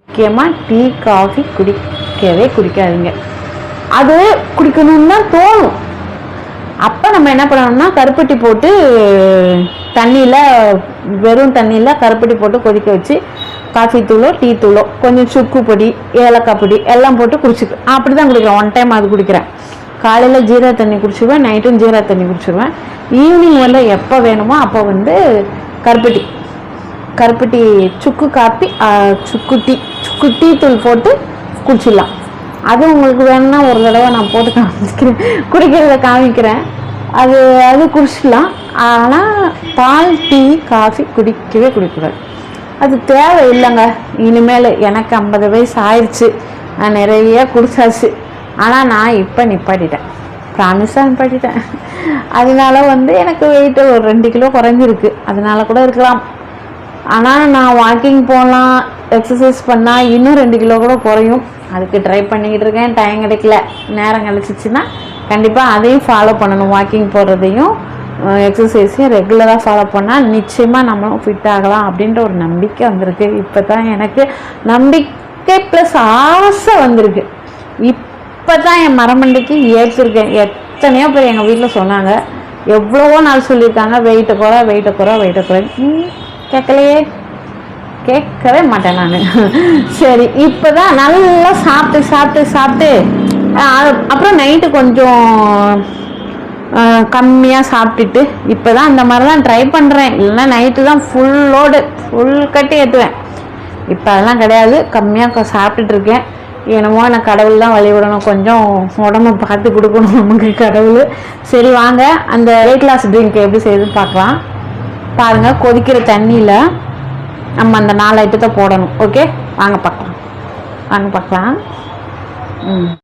முக்கியமாக tea coffee குடிக்காதீங்க. அது குடிக்கணும்னு தான் தோணும். அப்போ நம்ம என்ன பண்ணணும்னா கருப்பட்டி போட்டு தண்ணியில், வெறும் தண்ணியில் கருப்பட்டி போட்டு கொதிக்க வச்சு காஃபி தூளோ டீ தூளோ கொஞ்சம் சுக்கு பொடி ஏலக்காய் பொடி எல்லாம் போட்டு குடிச்சுக்கு அப்படி தான் குடிக்கிறேன். ஒன் டைம் அது குடிக்கிறேன். காலையில் ஜீரா தண்ணி குடிச்சிடுவேன், நைட்டும் ஜீரா தண்ணி குடிச்சிடுவேன். ஈவினிங் எப்போ வேணுமோ அப்போ கருப்பட்டி சுக்கு காப்பி சுக்கு டீ தூள் போட்டு குடிச்சிடலாம். அது உங்களுக்கு வேணும்னா ஒரு தடவை நான் போட்டு காமிக்கிறேன், குடிக்கிறத காமிக்கிறேன். அது குடிச்சிடலாம். ஆனால் பால் டீ காஃபி குடிக்கக்கூடாது. அது தேவை இல்லைங்க. இனிமேல் எனக்கு 50 வயசு ஆயிடுச்சு, நான் நிறைய குடிச்சாச்சு. ஆனால் நான் இப்போ நிப்பாட்டிட்டேன், ப்ராமிஸாக நிப்பாட்டிட்டேன். அதனால எனக்கு வெயிட்டு ஒரு 2 கிலோ குறைஞ்சிருக்கு. அதனால கூட இருக்கலாம். ஆனால் நான் வாக்கிங் போகலாம், எக்ஸசைஸ் பண்ணால் இன்னும் 2 கிலோ கூட குறையும். அதுக்கு ட்ரை பண்ணிக்கிட்டு இருக்கேன். டைம் கிடைக்கல. நேரம் கிடச்சிச்சின்னா கண்டிப்பாக அதையும் ஃபாலோ பண்ணணும். வாக்கிங் போகிறதையும் எக்ஸசைஸையும் ரெகுலராக ஃபாலோ பண்ணால் நிச்சயமாக நம்மளும் ஃபிட் ஆகலாம் அப்படின்ற ஒரு நம்பிக்கை வந்திருக்கு. இப்போ தான் எனக்கு நம்பிக்கை ப்ளஸ் ஆசை வந்திருக்கு. இப்போ தான் என் மரமண்டைக்கு ஏற்றிருக்கேன். எத்தனையோ பேர் எங்கள் வீட்டில் சொன்னாங்க, எவ்வளவோ நாள் சொல்லியிருக்காங்க, வெயிட்டை குறை. கேட்கலையே, கேட்கவே மாட்டேன் நான். சரி, இப்போ தான் நல்லா சாப்பிட்டு அப்புறம் நைட்டு கொஞ்சம் கம்மியாக சாப்பிட்டுட்டு இப்போ தான் அந்த மாதிரி தான் ட்ரை பண்ணுறேன். இல்லைன்னா நைட்டு தான் ஃபுல் கட்டி ஏற்றுவேன். இப்போ அதெல்லாம் கிடையாது, கம்மியாக சாப்பிட்டுட்ருக்கேன். என்னமோ நான் கடவுள் தான் வழி விடணும், கொஞ்சம் உடம்பை பார்த்து கொடுக்கணும் நமக்கு கடவுள். சரி வாங்க, அந்த வெயிட் லாஸ் ட்ரிங்க் எப்படி செய்யுதுன்னு பார்க்கலாம். பாருங்கள், கொதிக்கிற தண்ணியில் நம்ம அந்த 4 ஐட்டத்தை போடணும். ஓகே, வாங்க பார்க்கலாம்.